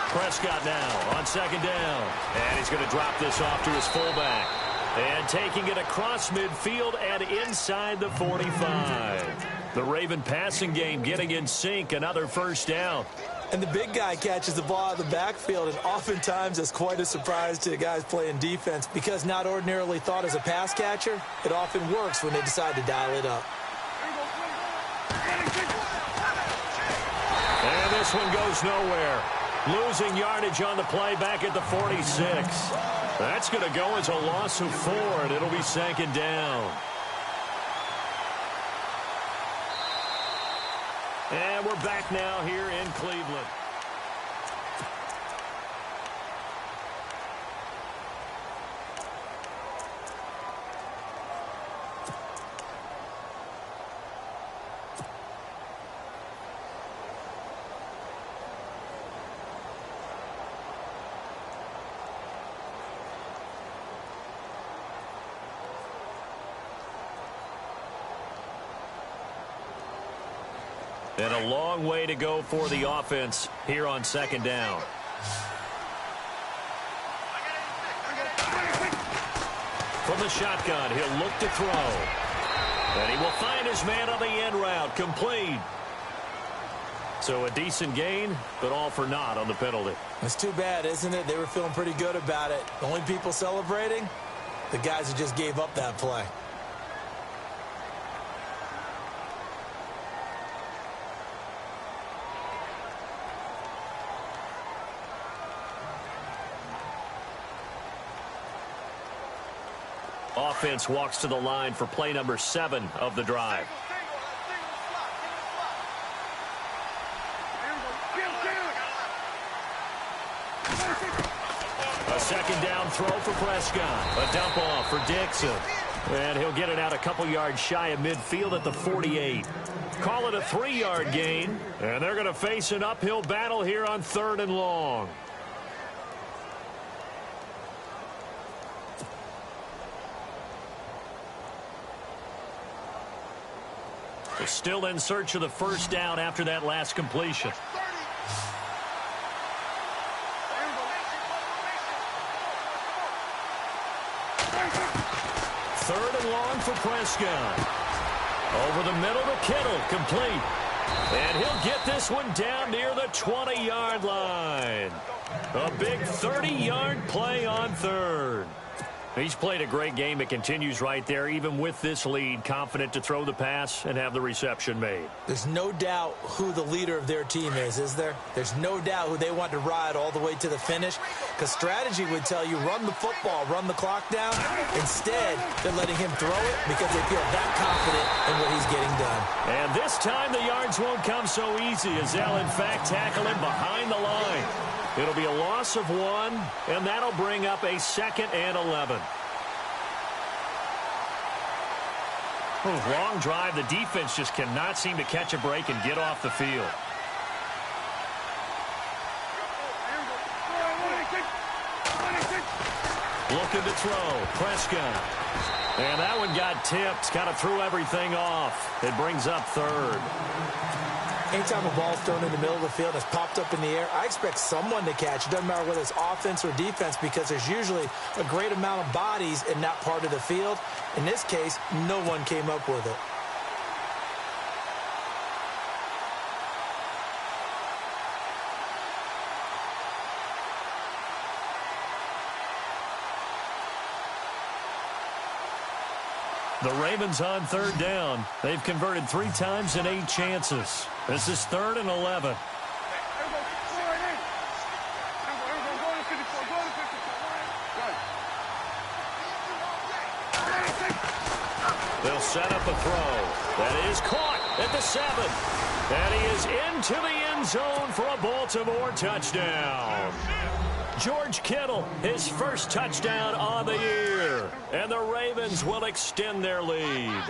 Prescott now on 2nd down. And he's going to drop this off to his fullback. And taking it across midfield and inside the 45. The Raven passing game getting in sync. Another first down. And the big guy catches the ball out of the backfield, and oftentimes it's quite a surprise to the guys playing defense because not ordinarily thought as a pass catcher, it often works when they decide to dial it up. And this one goes nowhere. Losing yardage on the play back at the 46. That's going to go as a loss of 4, and it'll be 2nd down. And we're back now here in Cleveland. And a long way to go for the offense here on 2nd down. From the shotgun, he'll look to throw. And he will find his man on the end route, complete. So a decent gain, but all for naught on the penalty. It's too bad, isn't it? They were feeling pretty good about it. The only people celebrating, the guys who just gave up that play. Offense walks to the line for play number 7 of the drive. second down throw for Prescott. A dump off for Dixon. And he'll get it out a couple yards shy of midfield at the 48. Call it a 3-yard gain. And they're going to face an uphill battle here on 3rd and long. They're still in search of the first down after that last completion. Third and long for Prescott. Over the middle to Kittle, complete. And he'll get this one down near the 20-yard line. A big 30-yard play on 3rd. He's played a great game. It continues right there, even with this lead, confident to throw the pass and have the reception made. There's no doubt who the leader of their team is there? There's no doubt who they want to ride all the way to the finish, because strategy would tell you run the football, run the clock down. Instead, they're letting him throw it because they feel that confident in what he's getting done. And this time the yards won't come so easy as they'll, in fact, tackle him behind the line. It'll be a loss of 1, and that'll bring up a 2nd and 11. Long drive. The defense just cannot seem to catch a break and get off the field. Looking to throw. Prescott. And that one got tipped. Kind of threw everything off. It brings up 3rd. Anytime a ball's thrown in the middle of the field and it's popped up in the air, I expect someone to catch. It doesn't matter whether it's offense or defense, because there's usually a great amount of bodies in that part of the field. In this case, no one came up with it. The Ravens on 3rd down. They've converted 3 times in 8 chances. This is 3rd and 11. They'll set up a throw. That is caught at the 7. And he is into the end zone for a Baltimore touchdown. George Kittle, his first touchdown on the year. And the Ravens will extend their lead.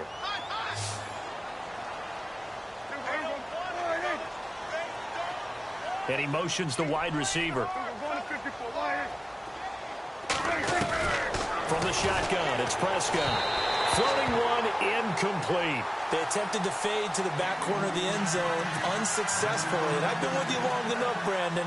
And he motions the wide receiver. From the shotgun, it's Prescott. Floating one, incomplete. They attempted to fade to the back corner of the end zone unsuccessfully. And I've been with you long enough, Brandon.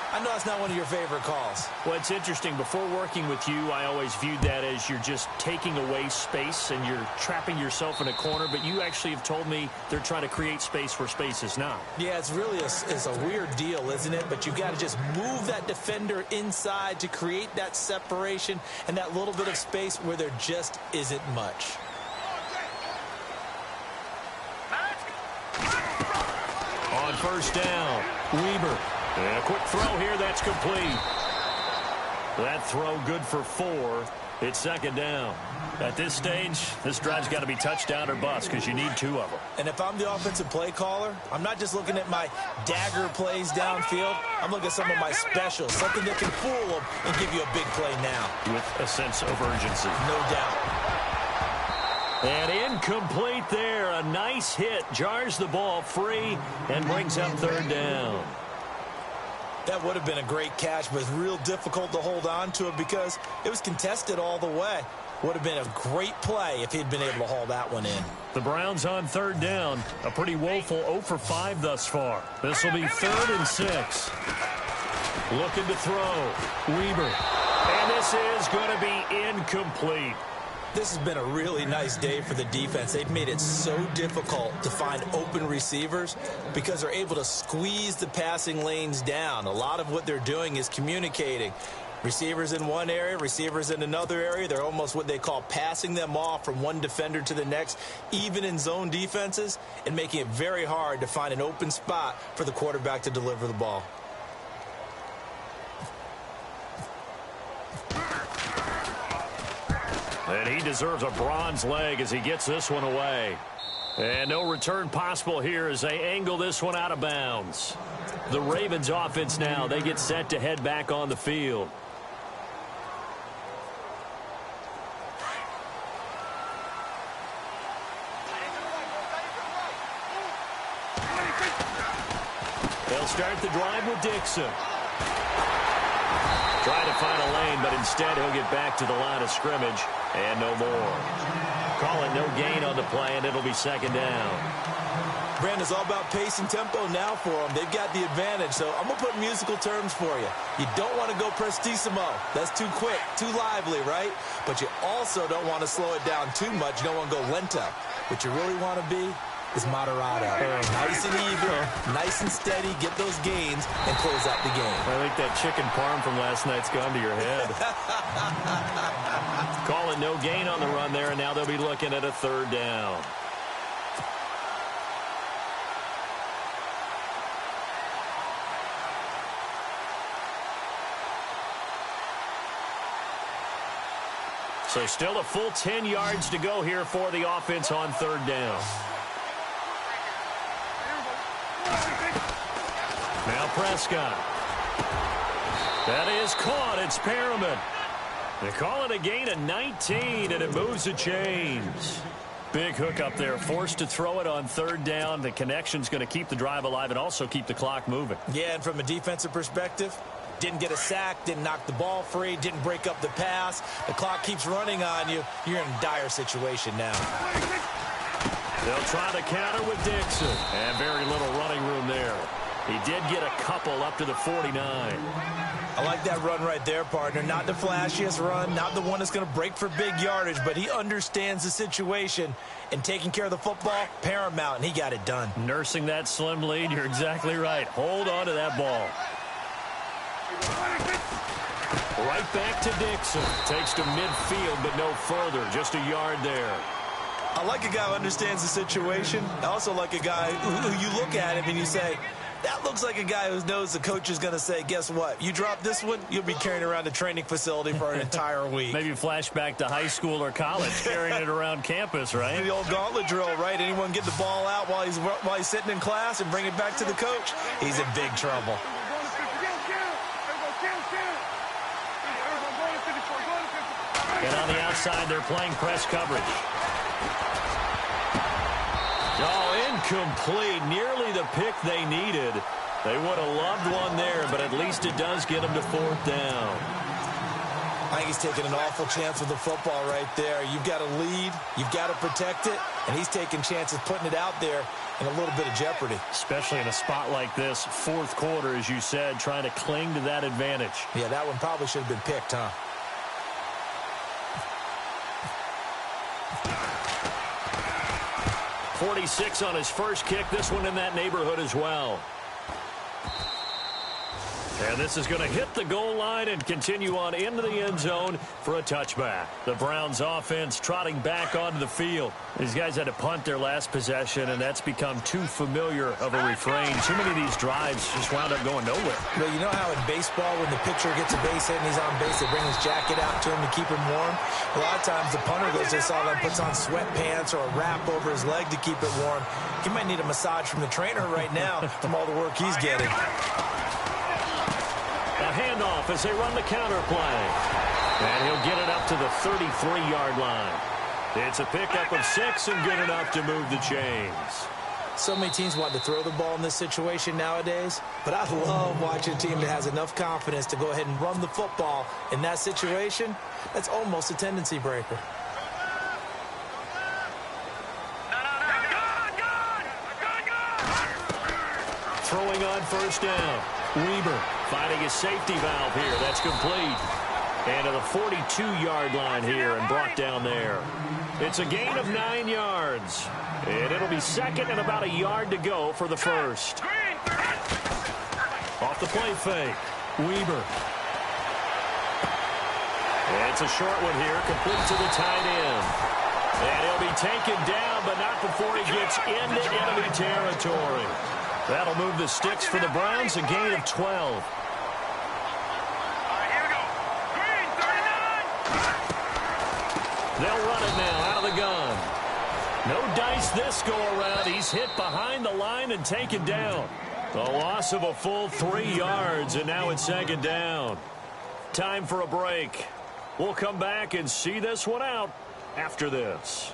I know it's not one of your favorite calls. Well, it's interesting. Before working with you, I always viewed that as you're just taking away space and you're trapping yourself in a corner. But you actually have told me they're trying to create space where space is not. Yeah, it's really a weird deal, isn't it? But you've got to just move that defender inside to create that separation and that little bit of space where there just isn't much. On first down, Weber. And a quick throw here, that's complete. That throw good for 4. It's 2nd down. At this stage, this drive's got to be touchdown or bust because you need 2 of them. And if I'm the offensive play caller, I'm not just looking at my dagger plays downfield. I'm looking at some of my specials, something that can fool them and give you a big play now. With a sense of urgency. No doubt. And incomplete there. A nice hit. Jars the ball free and brings up 3rd down. That would have been a great catch, but it's real difficult to hold on to it because it was contested all the way. Would have been a great play if he'd been able to haul that one in. The Browns on 3rd down. A pretty woeful 0 for 5 thus far. This will be 3rd and 6. Looking to throw. Weber. And this is going to be incomplete. This has been a really nice day for the defense. They've made it so difficult to find open receivers because they're able to squeeze the passing lanes down. A lot of what they're doing is communicating. Receivers in one area, receivers in another area. They're almost what they call passing them off from one defender to the next, even in zone defenses, and making it very hard to find an open spot for the quarterback to deliver the ball. And he deserves a bronze leg as he gets this one away. And no return possible here as they angle this one out of bounds. The Ravens offense now, they get set to head back on the field. They'll start the drive with Dixon. Try to find a lane, but instead he'll get back to the line of scrimmage, and no more. Call it no gain on the play, and it'll be second down. Brandon, it's all about pace and tempo now for them. They've got the advantage, so I'm going to put musical terms for you. You don't want to go prestissimo. That's too quick, too lively, right? But you also don't want to slow it down too much. You don't want to go lento. What you really want to be is moderato. Nice and even, nice and steady, get those gains, and close out the game. I think that chicken parm from last night's gone to your head. Call it no gain on the run there, and now they'll be looking at a third down. So still a full 10 yards to go here for the offense on third down. Now Prescott. That is caught. It's Perriman. They call it a gain of 19, and it moves the chains. Big hook up there. Forced to throw it on third down. The connection's going to keep the drive alive and also keep the clock moving. Yeah, and from a defensive perspective, didn't get a sack, didn't knock the ball free, didn't break up the pass. The clock keeps running on you. You're in a dire situation now. They'll try to counter with Dixon. And very little running room there. He did get a couple up to the 49. I like that run right there, partner. Not the flashiest run, not the one that's going to break for big yardage, but he understands the situation, and taking care of the football, paramount, and he got it done. Nursing that slim lead, you're exactly right. Hold on to that ball. Right back to Dixon. Takes to midfield, but no further. Just a yard there. I like a guy who understands the situation. I also like a guy who you look at him and you say, that looks like a guy who knows the coach is going to say, guess what? You drop this one, you'll be carrying around the training facility for an entire week. Maybe flashback to high school or college, carrying it around campus, right? The old gauntlet drill, right? Anyone get the ball out while he's sitting in class and bring it back to the coach? He's in big trouble. And on the outside, they're playing press coverage. Oh, incomplete. Nearly the pick they needed. They would have loved one there, but at least it does get them to fourth down. I think he's taking an awful chance with the football right there. You've got to lead. You've got to protect it. And he's taking chances putting it out there in a little bit of jeopardy. Especially in a spot like this, fourth quarter, as you said, trying to cling to that advantage. Yeah, that one probably should have been picked, huh? .46 on his first kick. This one in that neighborhood as well. And this is going to hit the goal line and continue on into the end zone for a touchback. The Browns offense trotting back onto the field. These guys had to punt their last possession, and that's become too familiar of a refrain. Too many of these drives just wound up going nowhere. Well, you know how in baseball, when the pitcher gets a base hit and he's on base, they bring his jacket out to him to keep him warm? A lot of times the punter goes to sideline, puts on sweatpants or a wrap over his leg to keep it warm. He might need a massage from the trainer right now from all the work he's getting. A handoff as they run the counter play. And he'll get it up to the 33-yard line. It's a pickup of 6 and good enough to move the chains. So many teams want to throw the ball in this situation nowadays, but I love watching a team that has enough confidence to go ahead and run the football in that situation. That's almost a tendency breaker. Throwing on first down. Weber finding his safety valve here. That's complete. And to the 42-yard line here and brought down there. It's a gain of 9 yards. And it'll be second and about a yard to go for the first. Off the play fake. Weber. It's a short one here, complete to the tight end. And he'll be taken down, but not before he gets into enemy territory. That'll move the sticks for the Browns, a gain of 12. They'll run it now out of the gun. No dice this go around. He's hit behind the line and taken down. A loss of a full 3 yards, and now it's second down. Time for a break. We'll come back and see this one out after this.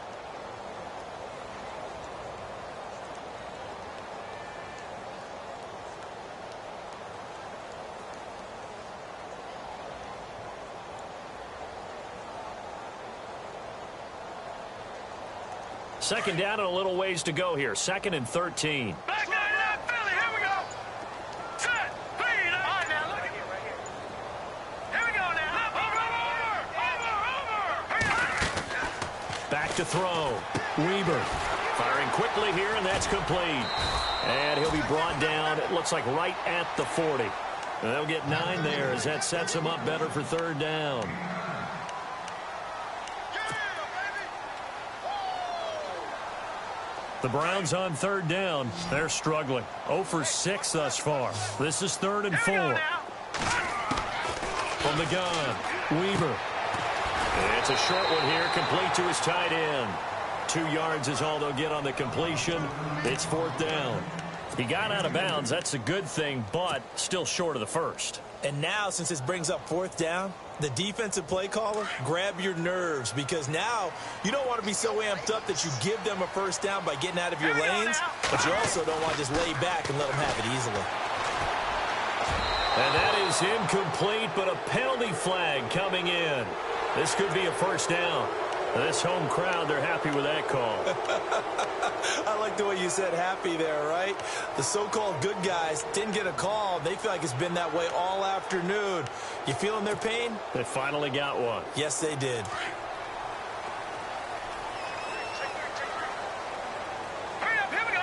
Second down and a little ways to go here. 2nd and 13. Back 99, Philly. Here we go. Set. Speed. All right, now look at it right here. Here we go now. Over. Back to throw. Weber firing quickly here, and that's complete. And he'll be brought down, it looks like right at the 40. And they'll get 9 there as that sets him up better for 3rd down. The Browns on 3rd down. They're struggling. 0 for 6 thus far. This is 3rd and 4. From the gun, Weber. It's a short one here, complete to his tight end. 2 yards is all they'll get on the completion. It's 4th down. He got out of bounds. That's a good thing, but still short of the first. And now, since this brings up 4th down, the defensive play caller, grab your nerves, because now you don't want to be so amped up that you give them a 1st down by getting out of your lanes, but you also don't want to just lay back and let them have it easily. And that is incomplete, but a penalty flag coming in. This could be a 1st down. This home crowd, they're happy with that call. I like the way you said happy there, right? The so-called good guys didn't get a call. They feel like it's been that way all afternoon. You feeling their pain? They finally got one. Yes, they did. Hurry up, here we go.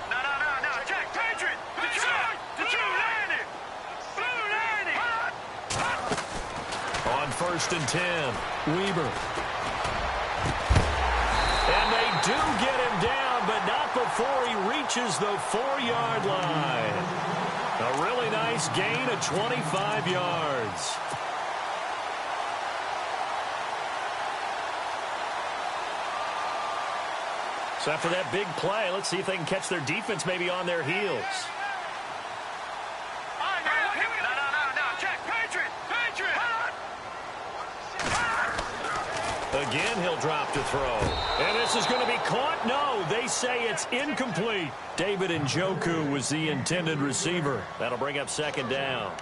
No, Jack, Patriot. Detroit, landing. Blue landing. On 1st and 10, Weber. And they do get him down, but not before he reaches the 4-yard line. A really nice gain of 25 yards. So after that big play, let's see if they can catch their defense maybe on their heels. Again, he'll drop to throw. And this is going to be caught. No, they say it's incomplete. David Njoku was the intended receiver. That'll bring up 2nd down.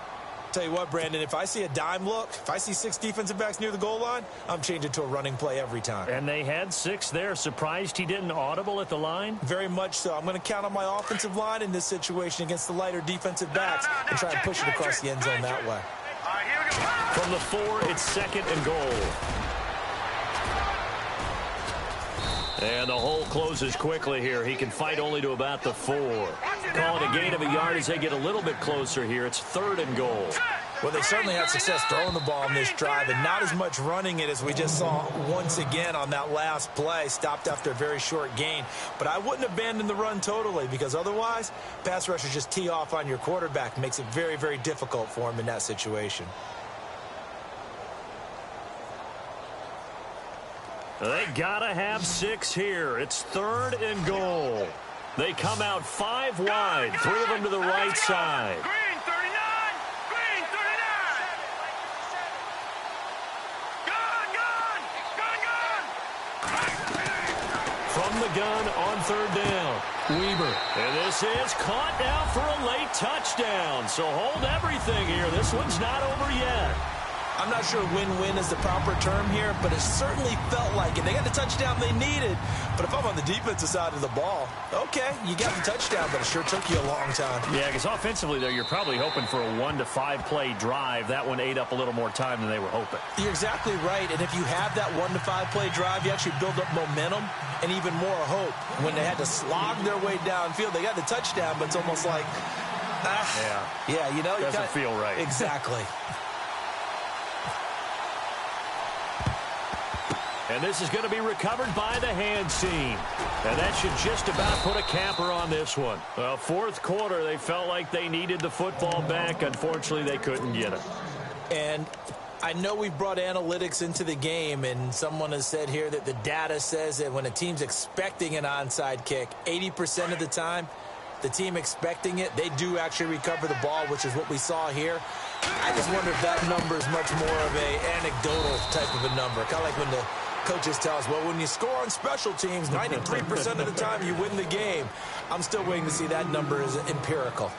Tell you what, Brandon, if I see a dime look, if I see 6 defensive backs near the goal line, I'm changing to a running play every time. And they had 6 there. Surprised he didn't audible at the line? Very much so. I'm going to count on my offensive line in this situation against the lighter defensive backs and try and push it across the end zone that way. From the 4, it's 2nd and goal. And the hole closes quickly here. He can fight only to about the 4. Calling a gain of a yard as they get a little bit closer here. It's 3rd and goal. Well, they certainly had success throwing the ball in this drive and not as much running it as we just saw once again on that last play. Stopped after a very short gain. But I wouldn't abandon the run totally, because otherwise, pass rushers just tee off on your quarterback. Makes it very, very difficult for him in that situation. They gotta have 6 here. It's 3rd and goal. They come out 5 wide, 3 of them to the right side. Green 39. Green 39. Gun. From the gun on 3rd down, Weber. And this is caught now for a late touchdown. So hold everything here. This one's not over yet. I'm not sure win-win is the proper term here, but it certainly felt like it. They got the touchdown they needed, but if I'm on the defensive side of the ball, okay, you got the touchdown, but it sure took you a long time. Yeah, because offensively, though, you're probably hoping for a 1 to 5 play drive. That one ate up a little more time than they were hoping. You're exactly right, and if you have that 1 to 5 play drive, you actually build up momentum and even more hope. When they had to slog their way downfield, they got the touchdown, but it's almost like, yeah, you know, doesn't feel right. Exactly. And this is going to be recovered by the hands team. And that should just about put a capper on this one. Well, 4th quarter, they felt like they needed the football back. Unfortunately, they couldn't get it. And I know we brought analytics into the game, and someone has said here that the data says that when a team's expecting an onside kick, 80% of the time, the team expecting it, they do actually recover the ball, which is what we saw here. I just wonder if that number is much more of a anecdotal type of a number. Kind of like when the coaches tell us, well, when you score on special teams, 93% of the time you win the game. I'm still waiting to see that number is empirical.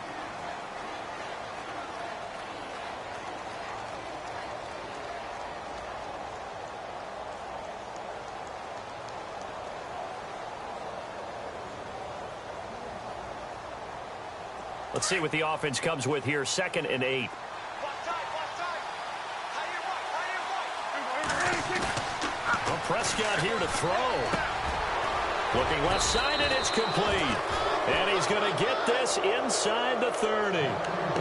Let's see what the offense comes with here. 2nd and 8. Well, Prescott here to throw. Looking left side, and it's complete. And he's going to get this inside the 30.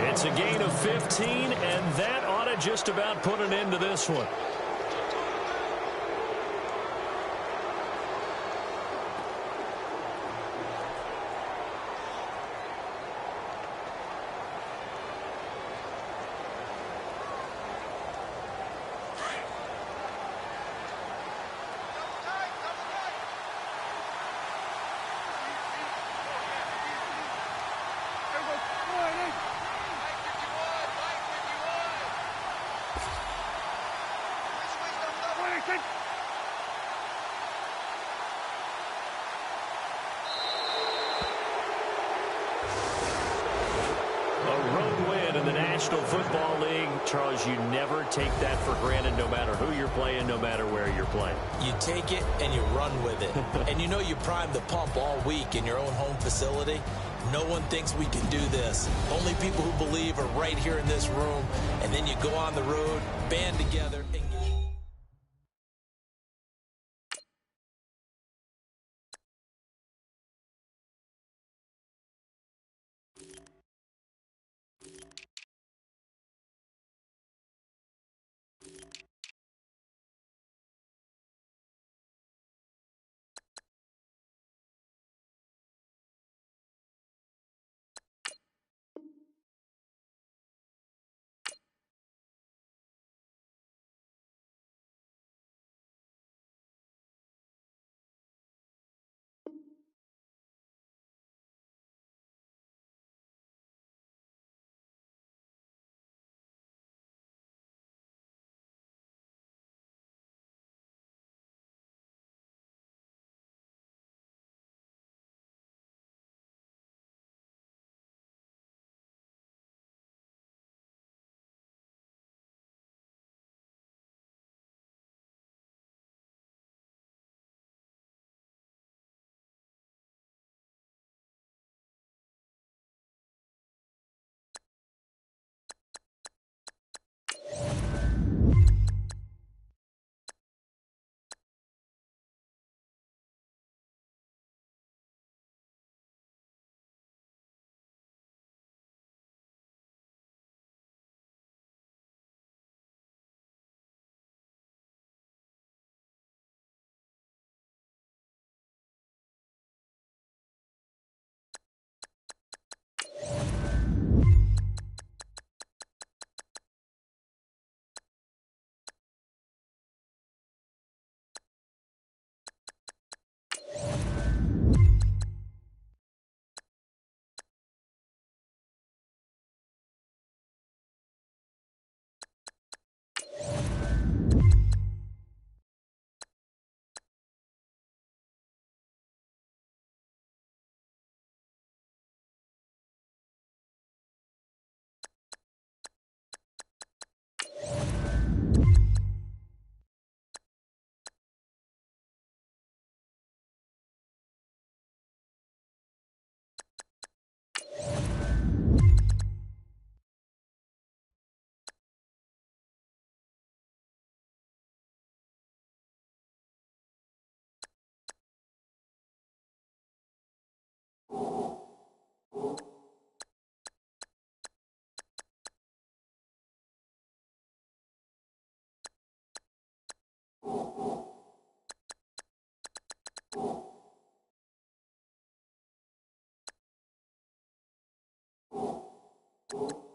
It's a gain of 15, and that ought to just about put an end to this one. National Football League, Charles, you never take that for granted no matter who you're playing, no matter where you're playing. You take it and you run with it. And you know you primed the pump all week in your own home facility. No one thinks we can do this. Only people who believe are right here in this room. And then you go on the road, band together, and You